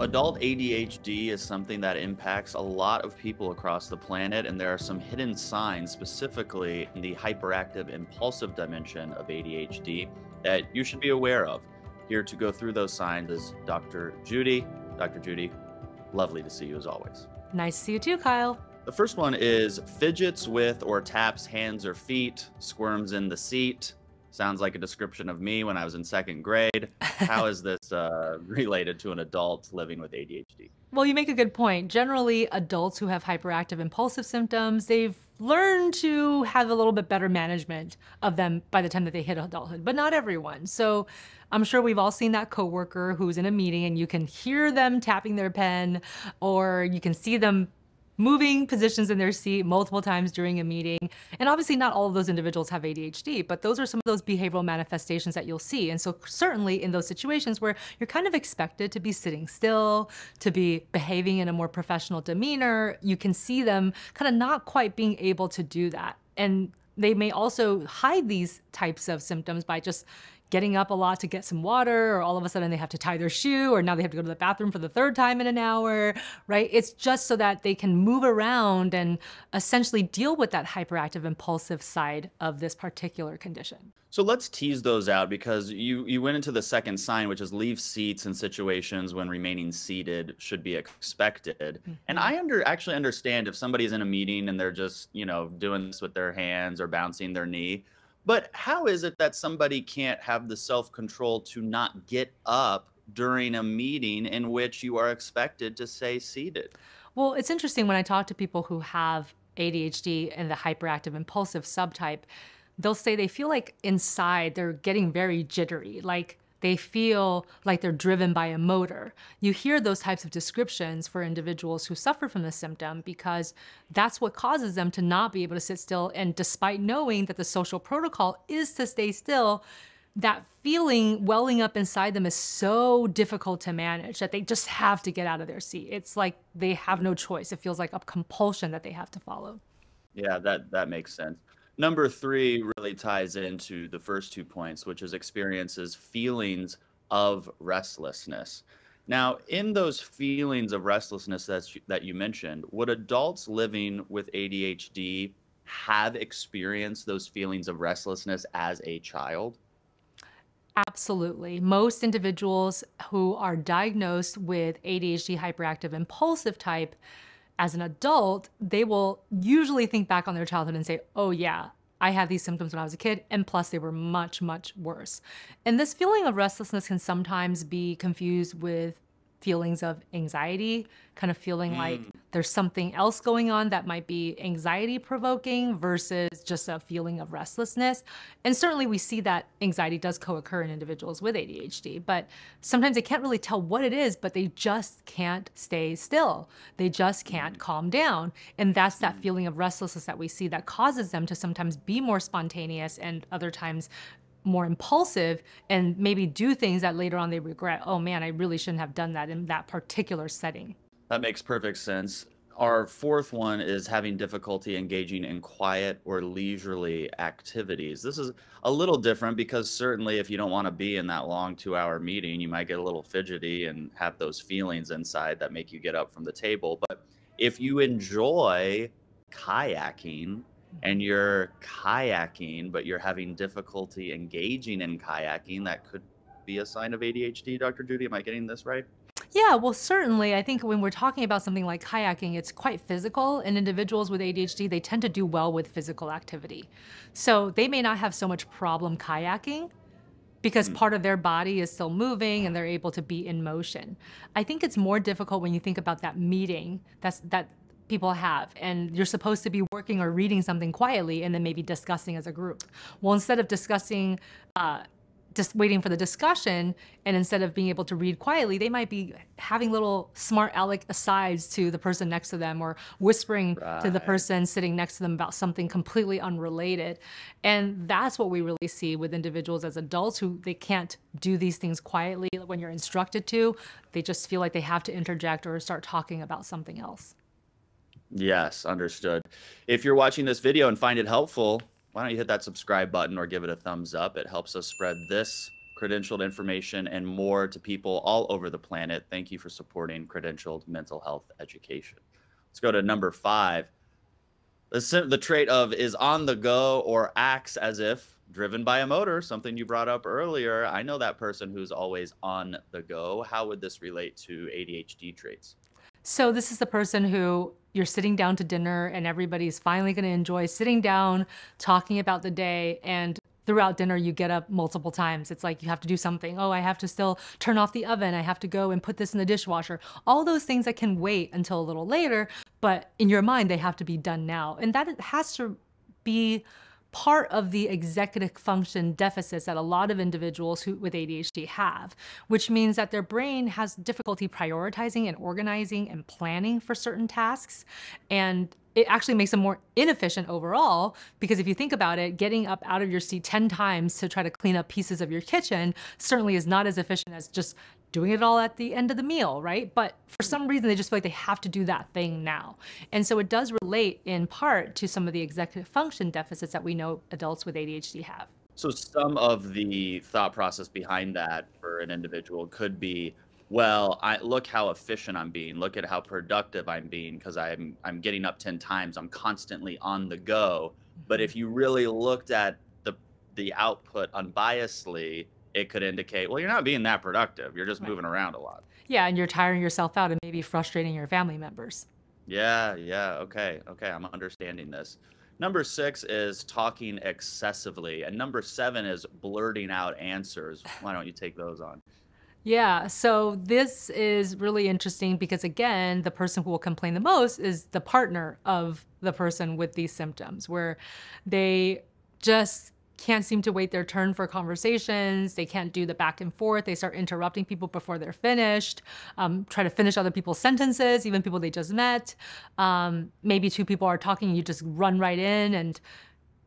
Adult ADHD is something that impacts a lot of people across the planet, and there are some hidden signs, specifically in the hyperactive impulsive dimension of ADHD, that you should be aware of. Here to go through those signs is Dr. Judy. Dr. Judy, lovely to see you as always. Nice to see you too, Kyle. The first one is fidgets with or taps hands or feet, squirms in the seat. Sounds like a description of me when I was in second grade. How is this related to an adult living with ADHD? Well, you make a good point. Generally, adults who have hyperactive impulsive symptoms, they've learned to have a little bit better management of them by the time that they hit adulthood, but not everyone. So I'm sure we've all seen that coworker who's in a meeting and you can hear them tapping their pen, or you can see them moving positions in their seat multiple times during a meeting. And obviously not all of those individuals have ADHD, but those are some of those behavioral manifestations that you'll see. And so certainly in those situations where you're kind of expected to be sitting still, to be behaving in a more professional demeanor, you can see them kind of not quite being able to do that. And they may also hide these types of symptoms by just getting up a lot to get some water, or all of a sudden they have to tie their shoe, or now they have to go to the bathroom for the third time in an hour, right? It's just so that they can move around and essentially deal with that hyperactive impulsive side of this particular condition. So let's tease those out, because you went into the second sign, which is leave seats in situations when remaining seated should be expected. And I actually understand if somebody's in a meeting and they're just, doing this with their hands or bouncing their knee. But how is it that somebody can't have the self-control to not get up during a meeting in which you are expected to stay seated? Well, it's interesting when I talk to people who have ADHD and the hyperactive impulsive subtype, they'll say they feel like inside they're getting very jittery, like they feel like they're driven by a motor. You hear those types of descriptions for individuals who suffer from the symptom because that's what causes them to not be able to sit still. And despite knowing that the social protocol is to stay still, that feeling welling up inside them is so difficult to manage that they just have to get out of their seat. It's like they have no choice. It feels like a compulsion that they have to follow. Yeah, that makes sense. Number three really ties into the first 2 points, which is experiences feelings of restlessness. Now, in those feelings of restlessness that you mentioned, would adults living with ADHD have experienced those feelings of restlessness as a child? Absolutely. Most individuals who are diagnosed with ADHD hyperactive impulsive type as an adult, they will usually think back on their childhood and say, oh yeah, I had these symptoms when I was a kid, and plus they were much, much worse. And this feeling of restlessness can sometimes be confused with feelings of anxiety, kind of feeling like there's something else going on that might be anxiety provoking versus just a feeling of restlessness. And certainly we see that anxiety does co-occur in individuals with ADHD, but sometimes they can't really tell what it is, but they just can't stay still. They just can't calm down. And that's that feeling of restlessness that we see that causes them to sometimes be more spontaneous and other times more impulsive and maybe do things that later on they regret. Oh man, I really shouldn't have done that in that particular setting. That makes perfect sense. Our fourth one is having difficulty engaging in quiet or leisurely activities. This is a little different because certainly if you don't want to be in that long 2-hour meeting, you might get a little fidgety and have those feelings inside that make you get up from the table. But if you enjoy kayaking and you're kayaking, but you're having difficulty engaging in kayaking, that could be a sign of ADHD, Dr. Judy. Am I getting this right? Yeah, well, certainly. I think when we're talking about something like kayaking, it's quite physical, and individuals with ADHD, they tend to do well with physical activity. So they may not have so much problem kayaking because part of their body is still moving and they're able to be in motion. I think it's more difficult when you think about that meeting that people have, and you're supposed to be working or reading something quietly and then maybe discussing as a group. Well, instead of discussing, just waiting for the discussion, and instead of being able to read quietly, they might be having little smart aleck asides to the person next to them, or whispering to the person sitting next to them about something completely unrelated. And that's what we really see with individuals as adults who they can't do these things quietly when you're instructed to. They just feel like they have to interject or start talking about something else. Yes, understood. If you're watching this video and find it helpful, why don't you hit that subscribe button or give it a thumbs up? It helps us spread this credentialed information, and more to people all over the planet. Thank you for supporting credentialed mental health education. Let's go to number 5. The trait of is on the go or acts as if driven by a motor, something you brought up earlier. I know that person who's always on the go. How would this relate to ADHD traits? So this is the person who you're sitting down to dinner and everybody's finally going to enjoy sitting down, talking about the day, and throughout dinner you get up multiple times. It's like you have to do something. Oh, I have to still turn off the oven. I have to go and put this in the dishwasher. All those things that can wait until a little later, but in your mind they have to be done now. And that has to be part of the executive function deficits that a lot of individuals who with ADHD have, which means that their brain has difficulty prioritizing and organizing and planning for certain tasks. And it actually makes them more inefficient overall, because if you think about it, getting up out of your seat 10 times to try to clean up pieces of your kitchen certainly is not as efficient as just doing it all at the end of the meal, right? But for some reason, they just feel like they have to do that thing now. And so it does relate in part to some of the executive function deficits that we know adults with ADHD have. So some of the thought process behind that for an individual could be, well, I look how efficient I'm being. Look at how productive I'm being because I'm getting up 10 times. I'm constantly on the go. But if you really looked at the output unbiasedly, it could indicate, well, you're not being that productive. You're just Right. moving around a lot. Yeah, and you're tiring yourself out and maybe frustrating your family members. Yeah, yeah. Okay, okay. I'm understanding this. Number 6 is talking excessively, and number 7 is blurting out answers. Why don't you take those on? Yeah, so this is really interesting because, again, the person who will complain the most is the partner of the person with these symptoms, where they just can't seem to wait their turn for conversations. They can't do the back and forth. They start interrupting people before they're finished, try to finish other people's sentences, even people they just met. Maybe two people are talking, you just run right in and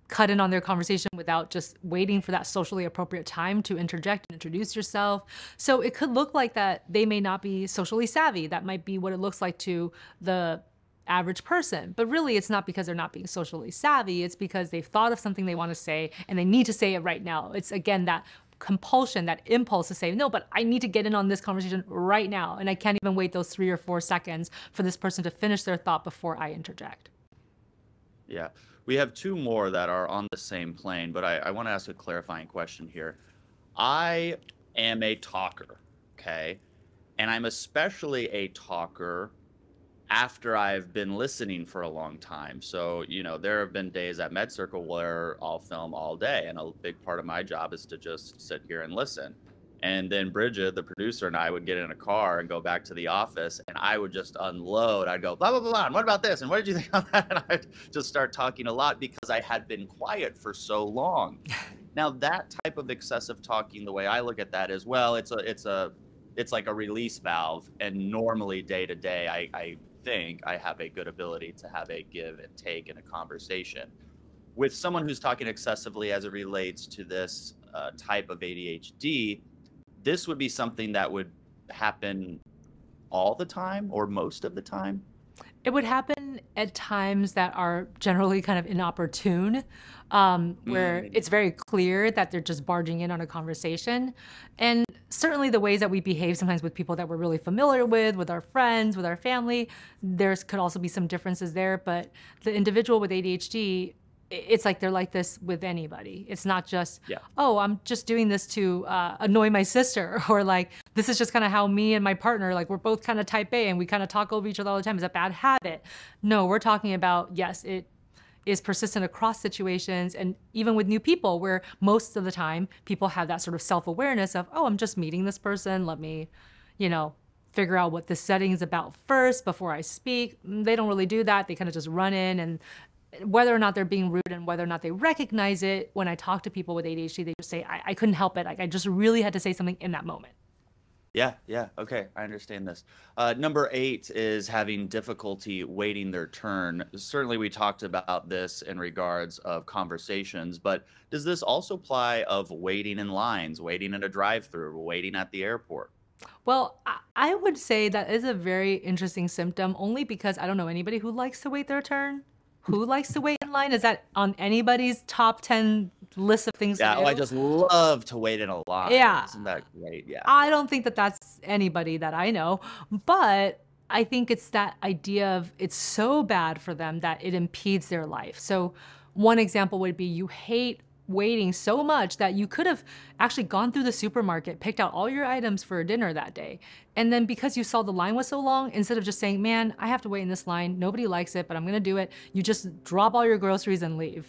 cut in on their conversation without just waiting for that socially appropriate time to interject and introduce yourself. So it could look like that they may not be socially savvy. That might be what it looks like to the average person. But really, it's not because they're not being socially savvy. It's because they've thought of something they want to say and they need to say it right now. It's, again, that compulsion, that impulse to say, no, but I need to get in on this conversation right now. And I can't even wait those 3 or 4 seconds for this person to finish their thought before I interject. Yeah. We have 2 more that are on the same plane, but I want to ask a clarifying question here. I am a talker, okay? And I'm especially a talker after I've been listening for a long time. So, there have been days at MedCircle where I'll film all day, and a big part of my job is to just sit here and listen. And then Bridget, the producer, and I would get in a car and go back to the office, and I would just unload. I'd go, blah, blah, blah, blah, and what about this? And what did you think of that? And I'd just start talking a lot because I had been quiet for so long. Now, that type of excessive talking, the way I look at that is, well, it's like a release valve. And normally day to day, I think I have a good ability to have a give and take in a conversation. With someone who's talking excessively as it relates to this type of ADHD, this would be something that would happen all the time or most of the time. It would happen at times that are generally kind of inopportune, where Mm, it's very clear that they're just barging in on a conversation. And certainly the ways that we behave sometimes with people that we're really familiar with our friends, with our family, there's could also be some differences there. But the individual with ADHD, it's like they're like this with anybody. It's not just, yeah. oh, I'm just doing this to annoy my sister, or like, this is just kind of how me and my partner, like, we're both kind of type A and we kind of talk over each other all the time. It's a bad habit. No, we're talking about, yes, it is persistent across situations and even with new people, where most of the time people have that sort of self-awareness of, oh, I'm just meeting this person. Let me, figure out what the setting is about first before I speak. They don't really do that. They kind of just run in, and whether or not they're being rude and whether or not they recognize it, when I talk to people with ADHD, they just say, I couldn't help it. Like, I just really had to say something in that moment. Yeah, yeah. Okay, I understand this. Number 8 is having difficulty waiting their turn. Certainly, we talked about this in regards of conversations, but does this also apply of waiting in lines, waiting at a drive-through, waiting at the airport? Well, I would say that is a very interesting symptom, only because I don't know anybody who likes to wait their turn. Who likes to wait in line? Is that on anybody's top 10 list of things to Yeah, oh, I do. just love to wait in a line. Yeah. Isn't that great? Yeah. I don't think that that's anybody that I know, but I think it's that idea of it's so bad for them that it impedes their life. So one example would be you hate waiting so much that you could have actually gone through the supermarket, picked out all your items for dinner that day. And then because you saw the line was so long, instead of just saying, man, I have to wait in this line, nobody likes it, but I'm gonna do it, you just drop all your groceries and leave.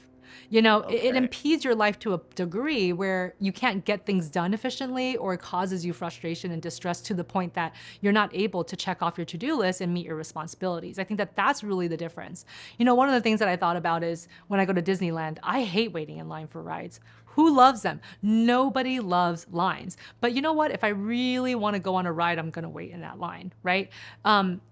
You know, it Okay. impedes your life to a degree where you can't get things done efficiently, or it causes you frustration and distress to the point that you're not able to check off your to-do list and meet your responsibilities. I think that that's really the difference. You know, one of the things that I thought about is when I go to Disneyland, I hate waiting in line for rides. Who loves them? Nobody loves lines. But you know what? If I really want to go on a ride, I'm going to wait in that line, right?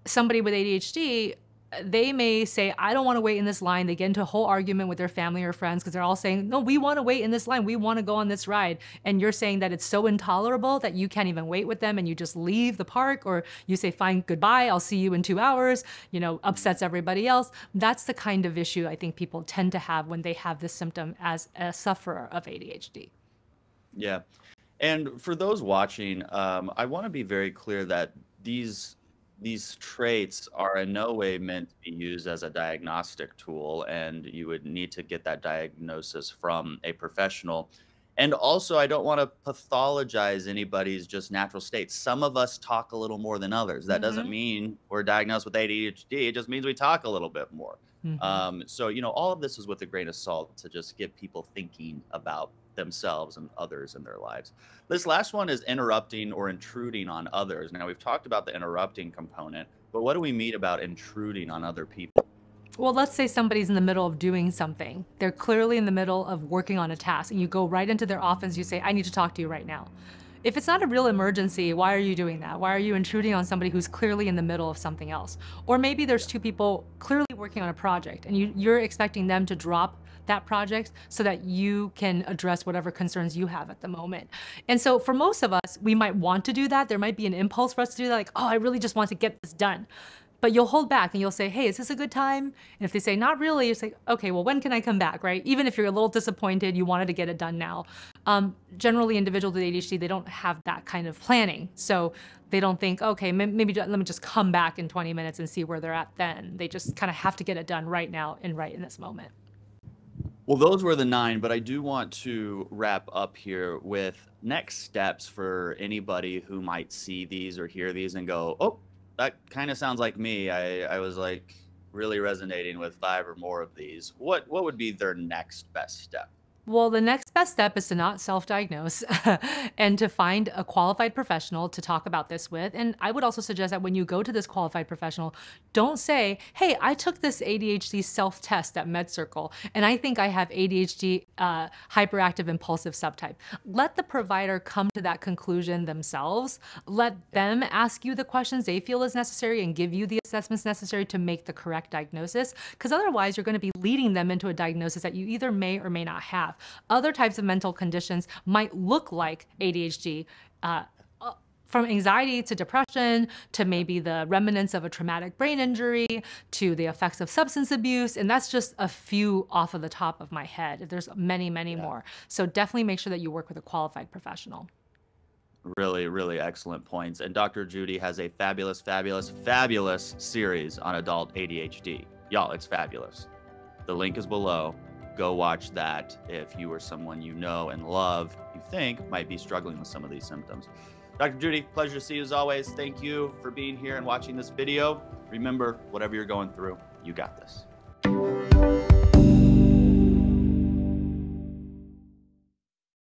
Somebody with ADHD, they may say, I don't want to wait in this line. They get into a whole argument with their family or friends because they're all saying, no, we want to wait in this line. We want to go on this ride. And you're saying that it's so intolerable that you can't even wait with them and you just leave the park, or you say, fine, goodbye, I'll see you in 2 hours, you know, upsets everybody else. That's the kind of issue I think people tend to have when they have this symptom as a sufferer of ADHD. Yeah. And for those watching, I want to be very clear that these traits are in no way meant to be used as a diagnostic tool, and you would need to get that diagnosis from a professional. And also, I don't want to pathologize anybody's just natural state. Some of us talk a little more than others. That doesn't Mm-hmm. mean we're diagnosed with ADHD. It just means we talk a little bit more. Mm-hmm. So, you know, all of this is with a grain of salt to just get people thinking about themselves and others in their lives. This last one is interrupting or intruding on others. Now, we've talked about the interrupting component, but what do we mean about intruding on other people? Well, let's say somebody's in the middle of doing something. They're clearly in the middle of working on a task, and you go right into their office. You say, I need to talk to you right now. If it's not a real emergency, why are you doing that? Why are you intruding on somebody who's clearly in the middle of something else? Or maybe there's two people clearly working on a project, and you're expecting them to drop that project so that you can address whatever concerns you have at the moment. And so for most of us, we might want to do that. There might be an impulse for us to do that, like, oh, I really just want to get this done. But you'll hold back and you'll say, hey, is this a good time? And if they say, not really, you say, okay, well, when can I come back, right? Even if you're a little disappointed, you wanted to get it done now. Generally, individuals with ADHD, they don't have that kind of planning. So they don't think, okay, maybe let me just come back in 20 minutes and see where they're at then. They just kind of have to get it done right now and right in this moment. Well, those were the 9, but I do want to wrap up here with next steps for anybody who might see these or hear these and go, oh, that kind of sounds like me. I was like really resonating with 5 or more of these. What would be their next best step? Well, the next best step is to not self-diagnose and to find a qualified professional to talk about this with. And I would also suggest that when you go to this qualified professional, don't say, hey, I took this ADHD self-test at MedCircle, and I think I have ADHD hyperactive impulsive subtype. Let the provider come to that conclusion themselves. Let them ask you the questions they feel is necessary and give you the assessments necessary to make the correct diagnosis. Because otherwise, you're going to be leading them into a diagnosis that you either may or may not have. Other types of mental conditions might look like ADHD, from anxiety to depression to maybe the remnants of a traumatic brain injury to the effects of substance abuse. And that's just a few off of the top of my head. There's many, many more. So definitely make sure that you work with a qualified professional. Really, really excellent points. And Dr. Judy has a fabulous, fabulous, fabulous series on adult ADHD. Y'all, it's fabulous. The link is below. Go watch that if you or someone you know and love, you think might be struggling with some of these symptoms. Dr. Judy, pleasure to see you as always. Thank you for being here and watching this video. Remember, whatever you're going through, you got this.